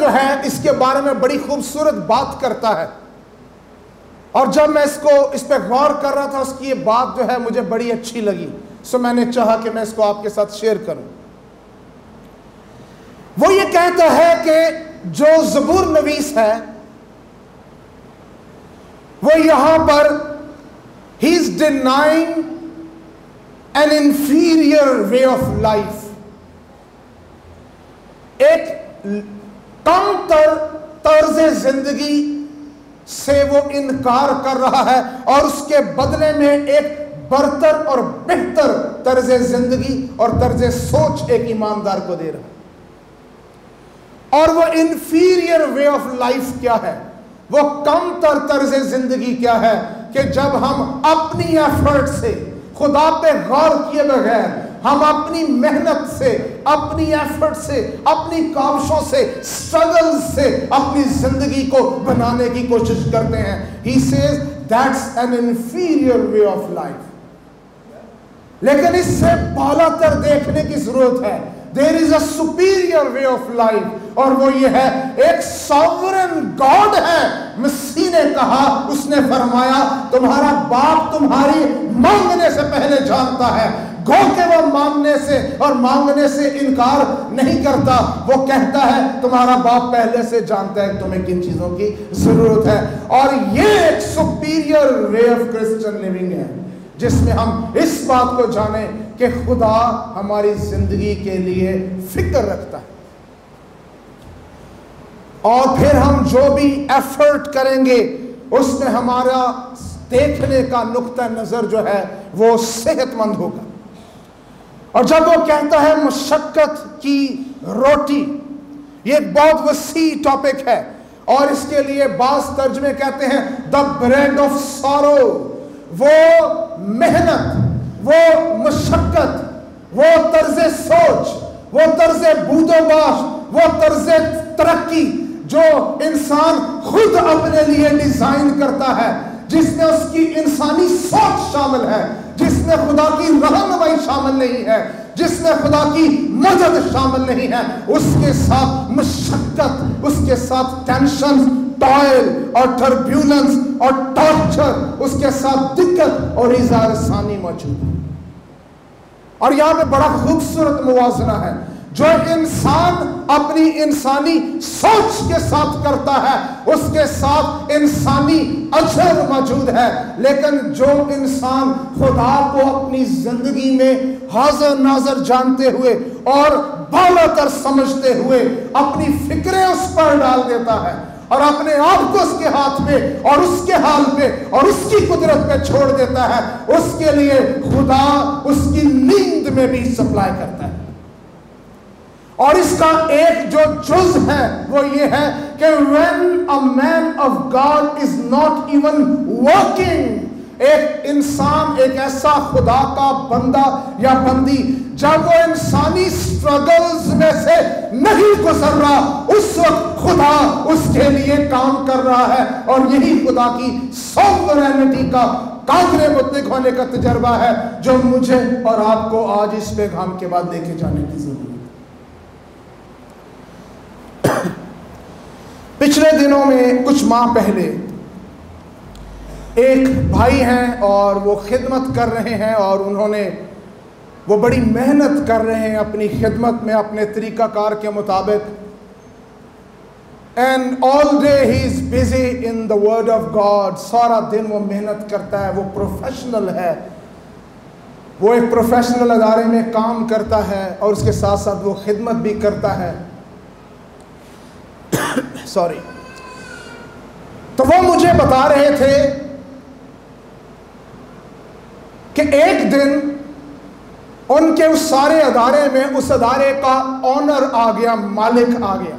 جو ہے اس کے بارے میں بڑی خوبصورت بات کرتا ہے، اور جب میں اس پہ غور کر رہا تھا، اس کی یہ بات جو ہے مجھے بڑی اچھی لگی، سو میں نے چاہا کہ میں اس کو آپ کے ساتھ شیئر کروں۔ وہ یہ کہتا ہے کہ جو زبور نویس ہے وہ یہاں پر he is denying an inferior way of life، ایک کم تر طرز زندگی سے وہ انکار کر رہا ہے، اور اس کے بدلے میں ایک برتر اور بہتر طرز زندگی اور طرز سوچ ایک ایماندار کو دے رہا ہے۔ اور وہ انفیریئر وے آف لائف کیا ہے، وہ کم تر طرز زندگی کیا ہے کہ جب ہم اپنی ایفرٹ سے، خدا پہ غور کیے بغیر، ہم اپنی محنت سے، اپنی ایفرٹ سے، اپنی کاوشوں سے، سٹرگل سے اپنی زندگی کو بنانے کی کوشش کرتے ہیں۔ He says that's an inferior way of life۔ لیکن اس سے بالا تر دیکھنے کی ضرورت ہے۔ There is a superior way of life، اور وہ یہ ہے ایک sovereign God ہے۔ مسیح نے کہا، اس نے فرمایا تمہارا باپ تمہاری مانگنے سے پہلے جانتا ہے، گو کہ وہ مانگنے سے اور مانگنے سے انکار نہیں کرتا، وہ کہتا ہے تمہارا باپ پہلے سے جانتا ہے تمہیں کن چیزوں کی ضرورت ہے۔ اور یہ ایک superior way of Christian living ہے، جس میں ہم اس بات کو جانیں کہ خدا ہماری زندگی کے لیے فکر رکھتا ہے، اور پھر ہم جو بھی ایفرٹ کریں گے اس میں ہمارا دیکھنے کا نقطہ نظر جو ہے وہ صحت مند ہوگا۔ اور جب وہ کہتا ہے مشقت کی روٹی، یہ ایک بہت وسیع ٹاپک ہے، اور اس کے لیے بعض ترجمے کہتے ہیں the bread of sorrow، وہ محنت، وہ مشقت، وہ طرز سوچ، وہ طرز بود و باش، وہ طرز ترقی جو انسان خود اپنے لیے ڈیزائن کرتا ہے، جس میں اس کی انسانی سوچ شامل ہے، جس میں خدا کی رہنمائی شامل نہیں ہے، جس میں خدا کی مدد شامل نہیں ہے، اس کے ساتھ مشقت، اس کے ساتھ ٹینشن، ٹائل اور ٹربیولنس اور ٹارچر، اس کے ساتھ دقت اور اظہار ثانی موجود ہے۔ اور یہاں پہ بڑا خوبصورت موازنہ ہے، جو انسان اپنی انسانی سوچ کے ساتھ کرتا ہے اس کے ساتھ انسانی اجر موجود ہے، لیکن جو انسان خدا کو اپنی زندگی میں حاضر ناظر جانتے ہوئے اور بالا تر سمجھتے ہوئے اپنی فکریں اس پر ڈال دیتا ہے اور اپنے آپ کو اس کے ہاتھ میں اور اس کے حال پہ اور اس کی قدرت پہ چھوڑ دیتا ہے، اس کے لیے خدا اس کی نیند میں بھی سپلائی کرتا ہے۔ اور اس کا ایک جو جز ہے وہ یہ ہے کہ when a man of God is not even working، ایک انسان، ایک ایسا خدا کا بندہ یا بندی جب وہ انسانی سٹرگلز میں سے نہیں گزر رہا، اس وقت خدا اس کے لیے کام کر رہا ہے، اور یہی خدا کی سوورینٹی کا قادر مطلق ہونے کا تجربہ ہے جو مجھے اور آپ کو آج اس پیغام کے بعد لے کے جانے کی ضرورت ہے۔ پچھلے دنوں میں کچھ ماہ پہلے ایک بھائی ہیں اور وہ خدمت کر رہے ہیں، اور انہوں نے وہ بڑی محنت کر رہے ہیں اپنی خدمت میں اپنے طریقہ کار کے مطابق، and all day he is busy in the word of God، سارا دن وہ محنت کرتا ہے، وہ پروفیشنل ہے، وہ ایک پروفیشنل ادارے میں کام کرتا ہے اور اس کے ساتھ ساتھ وہ خدمت بھی کرتا ہے۔ سوری، تو وہ مجھے بتا رہے تھے کہ ایک دن ان کے اس سارے ادارے میں اس ادارے کا اونر آ گیا، مالک آ گیا۔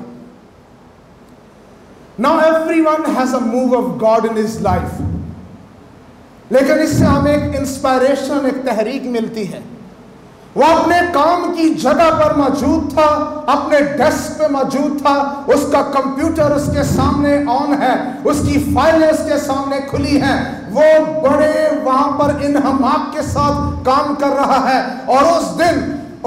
Now everyone has a move of God in his life، لیکن اس سے ہمیں ایک انسپائریشن، ایک تحریک ملتی ہے۔ وہ اپنے کام کی جگہ پر موجود تھا، اپنے ڈیسک پہ موجود تھا، اس کا کمپیوٹر اس کے سامنے آن ہے، اس کی فائلیں اس کے سامنے کھلی ہیں، وہ بڑے وہاں پر انہماک کے ساتھ کام کر رہا ہے، اور اس دن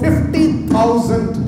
50,000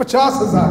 50,000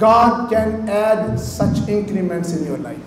God can add such increments in your life.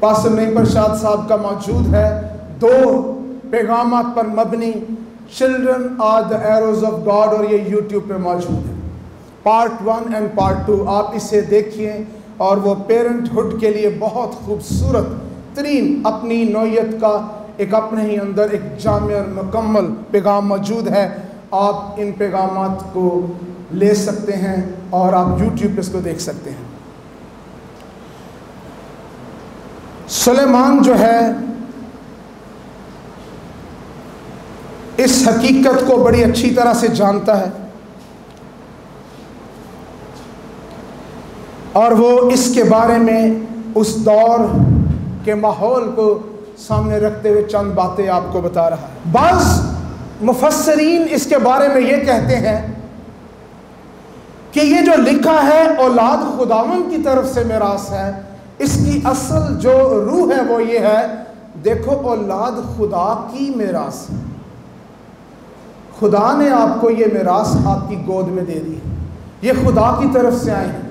Pastor Naeem Parshad صاحب کا موجود ہے، 2 پیغامات پر مبنی، children are the arrows of God, اور یہ یوٹیوب پہ موجود ہے، پارٹ 1 اینڈ پارٹ 2. آپ اسے دیکھیے، اور وہ پیرنٹ ہوڈ کے لیے بہت خوبصورت ترین اپنی نوعیت کا ایک اپنے ہی اندر ایک جامع اور مکمل پیغام موجود ہے. آپ ان پیغامات کو لے سکتے ہیں اور آپ یوٹیوب پہ اس کو دیکھ سکتے ہیں. سلیمان جو ہے اس حقیقت کو بڑی اچھی طرح سے جانتا ہے، اور وہ اس کے بارے میں اس دور کے ماحول کو سامنے رکھتے ہوئے چند باتیں آپ کو بتا رہا ہے. بعض مفسرین اس کے بارے میں یہ کہتے ہیں کہ یہ جو لکھا ہے اولاد خداوند کی طرف سے میراث ہے، اس کی اصل جو روح ہے وہ یہ ہے، دیکھو اولاد خدا کی میراث ہے، خدا نے آپ کو یہ میراث آپ کی گود میں دے دی، یہ خدا کی طرف سے آئے ہیں.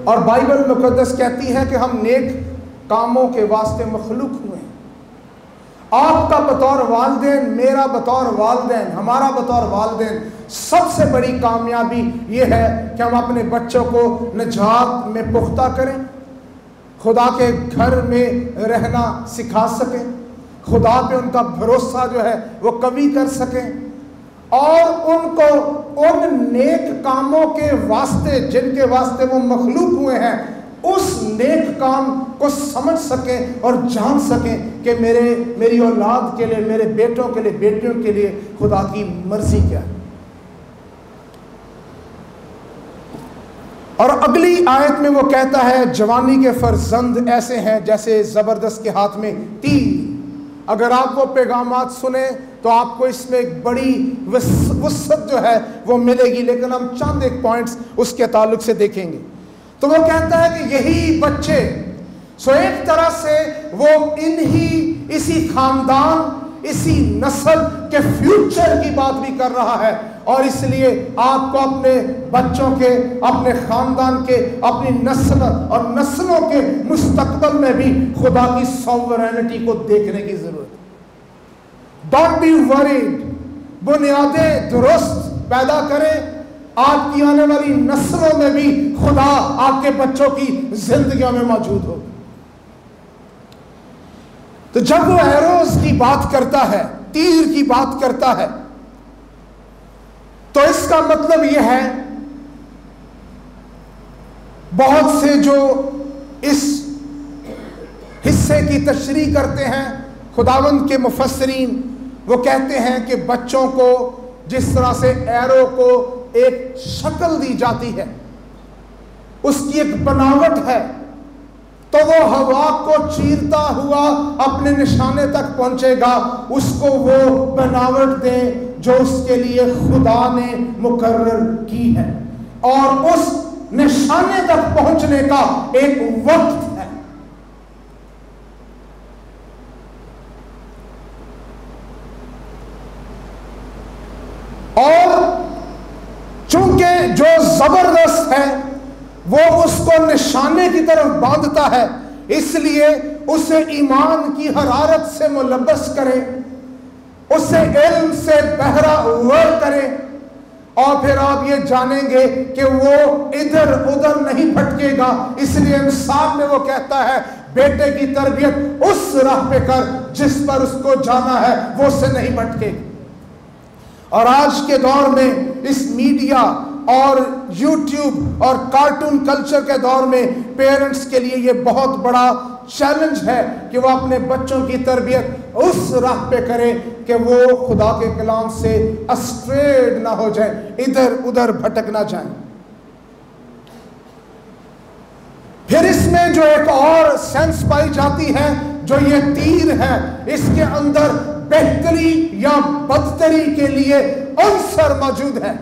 اور بائبل مقدس کہتی ہے کہ ہم نیک کاموں کے واسطے مخلوق ہوئے ہیں. آپ کا بطور والدین، میرا بطور والدین، ہمارا بطور والدین سب سے بڑی کامیابی یہ ہے کہ ہم اپنے بچوں کو نجات میں پختہ کریں، خدا کے گھر میں رہنا سکھا سکیں، خدا پہ ان کا بھروسہ جو ہے وہ قوی کر سکیں، اور ان کو ان نیک کاموں کے واسطے جن کے واسطے وہ مخلوق ہوئے ہیں، اس نیک کام کو سمجھ سکیں اور جان سکیں کہ میری اولاد کے لیے، میرے بیٹوں کے لیے، بیٹیوں کے لیے خدا کی مرضی کیا ہے. اور اگلی آیت میں وہ کہتا ہے جوانی کے فرزند ایسے ہیں جیسے زبردست کے ہاتھ میں تیر. اگر آپ وہ پیغامات سنیں تو آپ کو اس میں ایک بڑی وسعت جو ہے وہ ملے گی، لیکن ہم چند ایک پوائنٹس اس کے تعلق سے دیکھیں گے. تو وہ کہتا ہے کہ یہی بچے، سو ایک طرح سے وہ اسی خاندان، اسی نسل کے فیوچر کی بات بھی کر رہا ہے، اور اس لیے آپ کو اپنے بچوں کے، اپنے خاندان کے، اپنی نسل اور نسلوں کے مستقبل میں بھی خدا کی سوورینٹی کو دیکھنے کی ضرورت ہے. ڈونٹ بی ورڈ، بنیادیں درست پیدا کریں، آپ کی آنے والی نسلوں میں بھی خدا آپ کے بچوں کی زندگیوں میں موجود ہو. تو جب وہ ایروز کی بات کرتا ہے، تیر کی بات کرتا ہے، تو اس کا مطلب یہ ہے، بہت سے جو اس حصے کی تشریح کرتے ہیں خداوند کے مفسرین، وہ کہتے ہیں کہ بچوں کو جس طرح سے ایرو کو ایک شکل دی جاتی ہے، اس کی ایک بناوٹ ہے، تو وہ ہوا کو چیرتا ہوا اپنے نشانے تک پہنچے گا. اس کو وہ بناوٹ دیں جو اس کے لیے خدا نے مقرر کی ہے، اور اس نشانے تک پہنچنے کا ایک وقت ہے. اور چونکہ جو زبردست ہے وہ اس کو نشانے کی طرف باندھتا ہے، اس لیے اسے ایمان کی حرارت سے ملبس کرے، اسے علم سے بہرہ ور کرے، اور پھر آپ یہ جانیں گے کہ وہ ادھر ادھر نہیں بھٹکے گا. اس لیے انصاف میں وہ کہتا ہے بیٹے کی تربیت اس راہ پہ کر جس پر اس کو جانا ہے، وہ اس سے نہیں بھٹکے گا. اور آج کے دور میں اس میڈیا اور یوٹیوب اور کارٹون کلچر کے دور میں پیرنٹس کے لیے یہ بہت بڑا چیلنج ہے کہ وہ اپنے بچوں کی تربیت اس راہ پہ کرے کہ وہ خدا کے کلام سے اسٹریٹ نہ ہو جائیں، ادھر ادھر بھٹک نہ جائیں. پھر اس میں جو ایک اور سینس پائی جاتی ہے، جو یہ تیر ہے، اس کے اندر بہتری یا بدتری کے لیے عنصر موجود ہے.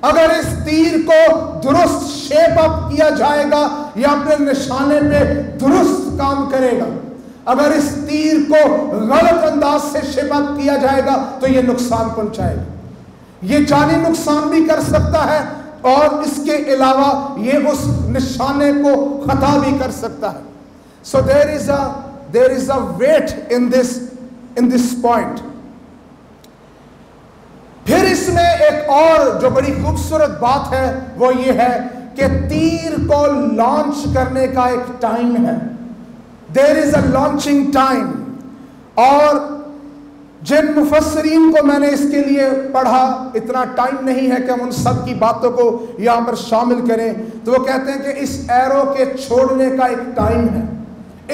اگر اس تیر کو درست شیپ اپ کیا جائے گا یا اپنے نشانے پہ درست کام کرے گا، اگر اس تیر کو غلط انداز سے شیپ اپ کیا جائے گا تو یہ نقصان پہنچائے گا. یہ جانی نقصان بھی کر سکتا ہے، اور اس کے علاوہ یہ اس نشانے کو خطا بھی کر سکتا ہے. So there is a weight in this point. پھر اس میں ایک اور جو بڑی خوبصورت بات ہے وہ یہ ہے کہ تیر کو لانچ کرنے کا ایک ٹائم ہے. There is a launching time. اور جن مفسرین کو میں نے اس کے لیے پڑھا، اتنا ٹائم نہیں ہے کہ ہم ان سب کی باتوں کو یہاں پر شامل کریں، تو وہ کہتے ہیں کہ اس ایرو کے چھوڑنے کا ایک ٹائم ہے،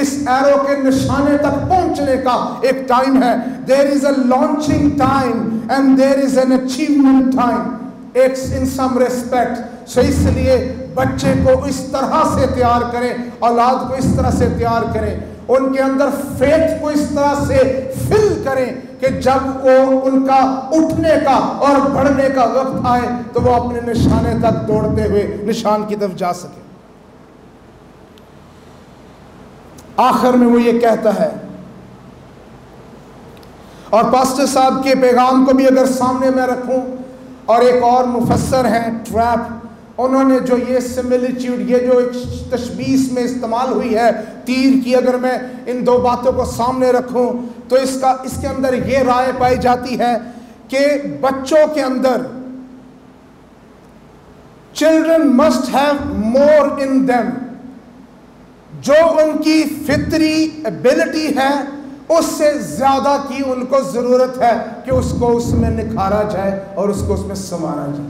اس ایرو کے نشانے تک پہنچنے کا ایک ٹائم ہے. There is a launching time and there is an achievement time. in some respect. So اس لیے بچے کو اس طرح سے تیار کریں، اولاد کو اس طرح سے تیار کریں، ان کے اندر فیتھ کو اس طرح سے فل کریں کہ جب وہ ان کا اٹھنے کا اور بڑھنے کا وقت آئے تو وہ اپنے نشانے تک دوڑتے ہوئے نشان کی طرف جا سکے. آخر میں وہ یہ کہتا ہے، اور پاسٹر صاحب کے پیغام کو بھی اگر سامنے میں رکھوں، اور ایک اور مفسر ہیں ٹریپ، انہوں نے جو یہ سملیٹیوڈ، یہ جو ایک تشبیہ میں استعمال ہوئی ہے تیر کی، اگر میں ان دو باتوں کو سامنے رکھوں تو اس کے اندر یہ رائے پائی جاتی ہے کہ بچوں کے اندر children must have more in them. جو ان کی فطری ایبلٹی ہے اس سے زیادہ کی ان کو ضرورت ہے کہ اس کو اس میں نکھارا جائے اور اس کو اس میں سنوارا جائے.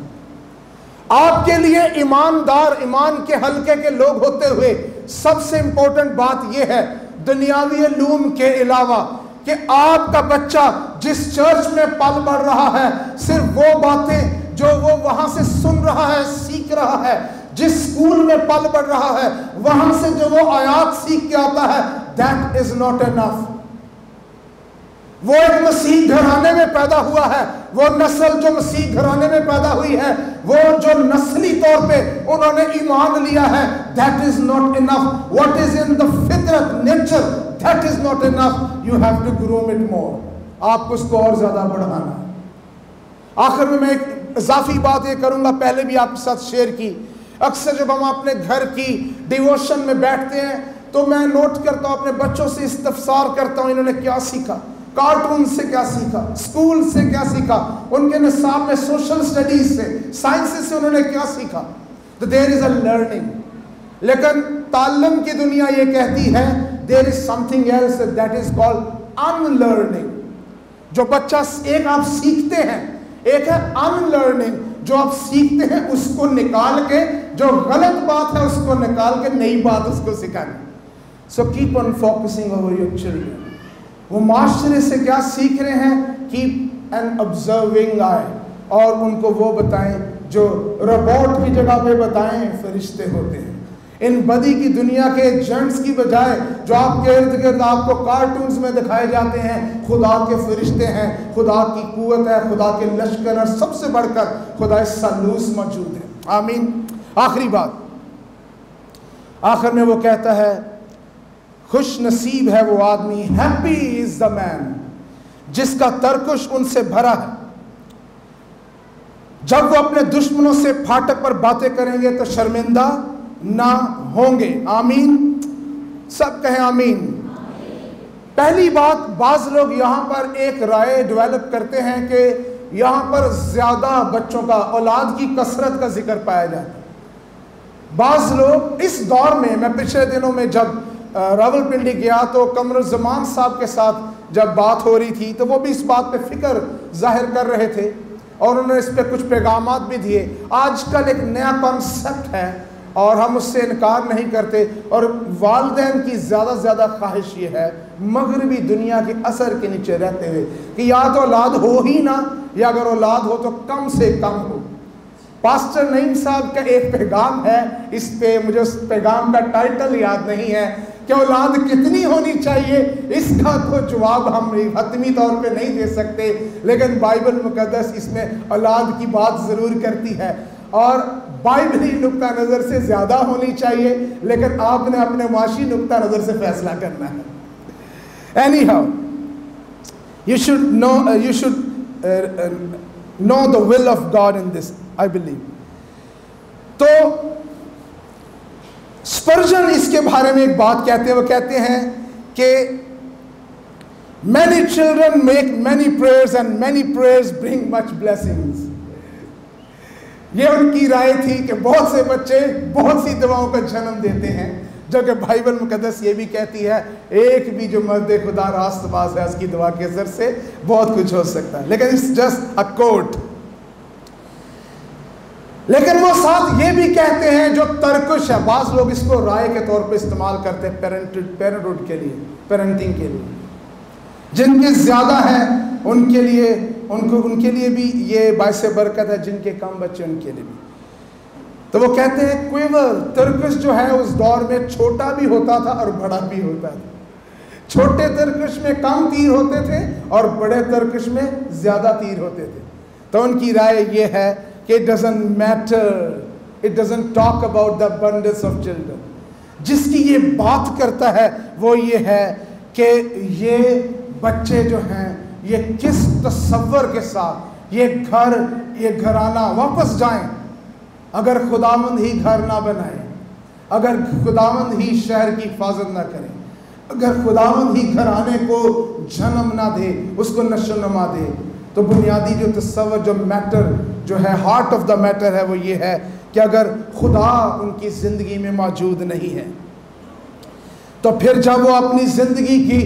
آپ کے لیے ایماندار، ایمان کے حلقے کے لوگ ہوتے ہوئے سب سے امپورٹنٹ بات یہ ہے دنیاوی علوم کے علاوہ کہ آپ کا بچہ جس چرچ میں پل بڑھ رہا ہے صرف وہ باتیں جو وہ وہاں سے سن رہا ہے، سیکھ رہا ہے، جس سکول میں پل بڑھ رہا ہے وہاں سے جو وہ آیات سیکھ کے آتا ہے، that is not enough. وہ ایک مسیح گھرانے میں پیدا ہوا ہے، وہ نسل جو مسیح گھرانے میں پیدا ہوئی ہے، وہ جو نسلی طور پہ انہوں نے ایمان لیا ہے، that is not enough. What is in the فطرت nature, that is not enough. You have to groom it more. آپ کو اس کو اور زیادہ بڑھانا ہے. آخر میں ایک اضافی بات یہ کروں گا، پہلے بھی آپ کے ساتھ شیئر کی. اکثر جب ہم اپنے گھر کی ڈیووشن میں بیٹھتے ہیں تو میں نوٹ کرتا ہوں، اپنے بچوں سے استفسار کرتا ہوں انہوں نے کیا سیکھا، کارٹون سے کیا سیکھا، اسکول سے کیا سیکھا، ان کے نصاب میں سوشل اسٹڈیز سے، سائنس سے انہوں نے کیا سیکھا. تو دیر از اے لرننگ. لیکن تعلم کی دنیا یہ کہتی ہے there is something else that is called unlearning. جو بچہ ایک آپ سیکھتے ہیں، ایک ہے ان لرننگ، جو آپ سیکھتے ہیں اس کو نکال کے، جو غلط بات ہے اس کو نکال کے نئی بات اس کو سکھانا. So keep on focusing over your children. وہ معاشرے سے کیا سیکھ رہے ہیں، کیپ این آبزرونگ آئی، اور ان کو وہ بتائیں جو روبوٹ کی جگہ پہ بتائیں فرشتے ہوتے ہیں. ان بدی کی دنیا کے ایجنٹس کی بجائے جو آپ کے ارد گرد آپ کو کارٹونز میں دکھائے جاتے ہیں خدا کے فرشتے ہیں، خدا کی قوت ہے، خدا کے لشکر، اور سب سے بڑھ کر خدا سالوس موجود ہے. آمین. آخری بات، آخر میں وہ کہتا ہے خوش نصیب ہے وہ آدمی، ہیپی از دا مین، جس کا ترکش ان سے بھرا ہے. جب وہ اپنے دشمنوں سے پھاٹک پر باتیں کریں گے تو شرمندہ نہ ہوں گے. آمین. سب کہیں آمین. پہلی بات، بعض لوگ یہاں پر ایک رائے ڈیولپ کرتے ہیں کہ یہاں پر زیادہ بچوں کا، اولاد کی کثرت کا ذکر پایا جاتا ہے. بعض لوگ اس دور میں پچھلے دنوں میں جب راولپنڈی گیا تو قمر الزمان صاحب کے ساتھ جب بات ہو رہی تھی تو وہ بھی اس بات پہ فکر ظاہر کر رہے تھے اور انہوں نے اس پہ کچھ پیغامات بھی دیے. آج کل ایک نیا کانسیپٹ ہے اور ہم اس سے انکار نہیں کرتے، اور والدین کی زیادہ سے زیادہ خواہش یہ ہے مغربی دنیا کے اثر کے نیچے رہتے ہوئے کہ یا تو اولاد ہو ہی نہ، یا اگر اولاد ہو تو کم سے کم ہو. پاسٹر نعیم صاحب کا ایک پیغام ہے، اس پہ مجھے اس پیغام کا ٹائٹل یاد نہیں ہے کہ اولاد کتنی ہونی چاہیے، اس کا تو جواب ہم حتمی طور پہ نہیں دے سکتے، لیکن بائبل مقدس اس میں اولاد کی بات ضرور کرتی ہے، اور بائبلی نقطہ نظر سے زیادہ ہونی چاہیے، لیکن آپ نے اپنے معاشی نقطہ نظر سے فیصلہ کرنا ہے. Anyhow, you should know the will of God in this, I believe. تو اسپرجن اس کے کے بارے میں ایک بات کہتے ہیں، وہ کہتے ہیں کہ many children make many prayers and many prayers bring much blessings. یہ ان کی رائے تھی کہ بہت سے بچے بہت سی دعاؤں کا جنم دیتے ہیں، جو کہ بائبل مقدس یہ بھی کہتی ہے ایک بھی جو مرد خدا راست باز ہے اس کی دعا کے اثر سے بہت کچھ ہو سکتا ہے، لیکن it's just a quote. لیکن وہ ساتھ یہ بھی کہتے ہیں جو ترکش ہے، بعض لوگ اس کو رائے کے طور پہ استعمال کرتے ہیں پیرنٹہوڈ کے لیے، پیرنٹنگ کے لیے، جن کے زیادہ ہیں ان کے لیے بھی یہ باعث برکت ہے، جن کے کم بچے ان کے لیے بھی. تو وہ کہتے ہیں کوئیور ترکش جو ہے اس دور میں چھوٹا بھی ہوتا تھا اور بڑا بھی ہوتا تھا. چھوٹے ترکش میں کم تیر ہوتے تھے اور بڑے ترکش میں زیادہ تیر ہوتے تھے. تو ان کی رائے یہ ہے کہ it doesn't matter, it doesn't talk about the abundance of children. جس کی یہ بات کرتا ہے وہ یہ ہے کہ یہ بچے جو ہیں یہ کس تصور کے ساتھ یہ گھرانہ واپس جائیں. اگر خداوند ہی گھر نہ بنائے، اگر خداوند ہی شہر کی حفاظت نہ کرے، اگر خداوند ہی گھرانے کو جنم نہ دے، اس کو نشو و نما دے، تو بنیادی جو تصور جو میٹر جو ہے ہارٹ آف دا میٹر ہے وہ یہ ہے کہ اگر خدا ان کی زندگی میں موجود نہیں ہے تو پھر جب وہ اپنی زندگی کی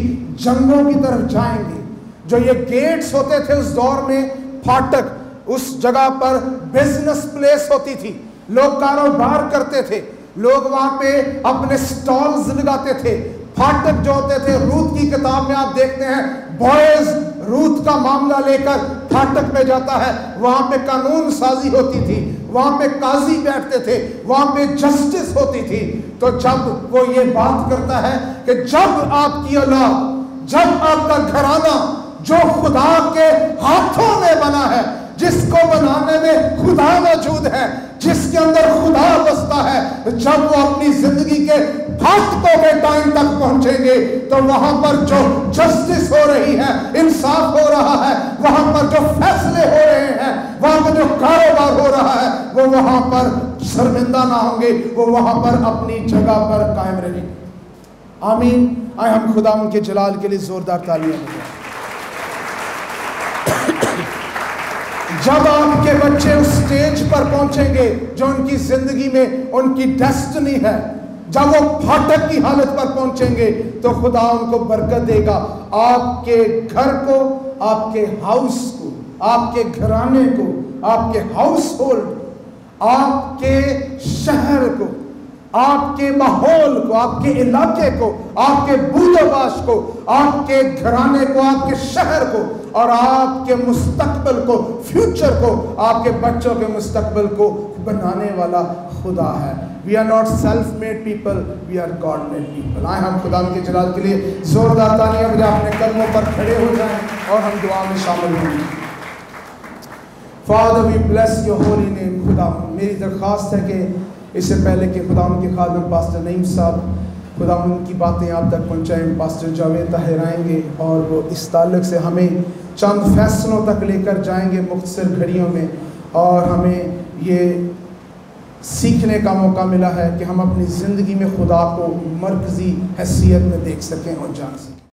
جنگوں کی طرف جائیں گے، جو یہ گیٹس ہوتے تھے اس دور میں، پھاٹک، اس جگہ پر بزنس پلیس ہوتی تھی، لوگ کاروبار کرتے تھے، لوگ وہاں پہ اپنے سٹالز لگاتے تھے. پھاٹک جو ہوتے تھے، روت کی کتاب میں آپ دیکھتے ہیں بوئز روت کا معاملہ لے کر پھاٹک پہ جاتا ہے، وہاں پہ قانون سازی ہوتی تھی، وہاں پہ قاضی بیٹھتے تھے، وہاں پہ جسٹس ہوتی تھی. تو جب وہ یہ بات کرتا ہے کہ جب آپ کی اولاد، جب آپ کا گھرانہ جو خدا کے ہاتھوں میں بنا ہے، جس کو بنانے میں خدا موجود ہے، جس کے اندر خدا بستا ہے، جب وہ اپنی زندگی کے پھاٹکوں کے ٹائم تک پہنچیں گے تو وہاں پر جو جسٹس ہو رہی ہے، انصاف ہو رہا ہے، وہاں پر جو فیصلے ہو رہے ہیں، وہاں پر جو کاروبار ہو رہا ہے، وہ وہاں پر شرمندہ نہ ہوں گے، وہ وہاں پر اپنی جگہ پر قائم رہیں گے. آمین. آئے ہم خدا ان کے جلال کے لیے زوردار تالیاں بجائیں. جب آپ کے بچے اس سٹیج پر پہنچیں گے جو ان کی زندگی میں ان کی ڈیسٹنی ہے، جب وہ پھاٹک کی حالت پر پہنچیں گے تو خدا ان کو برکت دے گا. آپ کے گھر کو، آپ کے ہاؤس کو، آپ کے گھرانے کو، آپ کے ہاؤس ہولڈ، آپ کے شہر کو، آپ کے ماحول کو، آپ کے علاقے کو، آپ کے بود و باش کو، آپ کے گھرانے کو، آپ کے شہر کو اور آپ کے مستقبل کو، فیوچر کو، آپ کے بچوں کے مستقبل کو بنانے والا خدا ہے. We are not self-made people, we are God-made people. آئے ہم خدا کے جلال کے لیے زوردار تالیاں بجائیں، اپنے قدموں پر کھڑے ہو جائیں اور ہم دعا میں شامل ہوں. Father, we bless your holy name. خدا میری درخواست ہے کہ اس سے پہلے کہ خدا ان کے خادم پاسٹر نعیم صاحب خدا ان کی باتیں آپ تک پہنچائیں، پاسٹر جاوید طاہر آئیں گے اور وہ اس تعلق سے ہمیں چند فیصلوں تک لے کر جائیں گے مختصر گھڑیوں میں، اور ہمیں یہ سیکھنے کا موقع ملا ہے کہ ہم اپنی زندگی میں خدا کو مرکزی حیثیت میں دیکھ سکیں اور جان سکیں.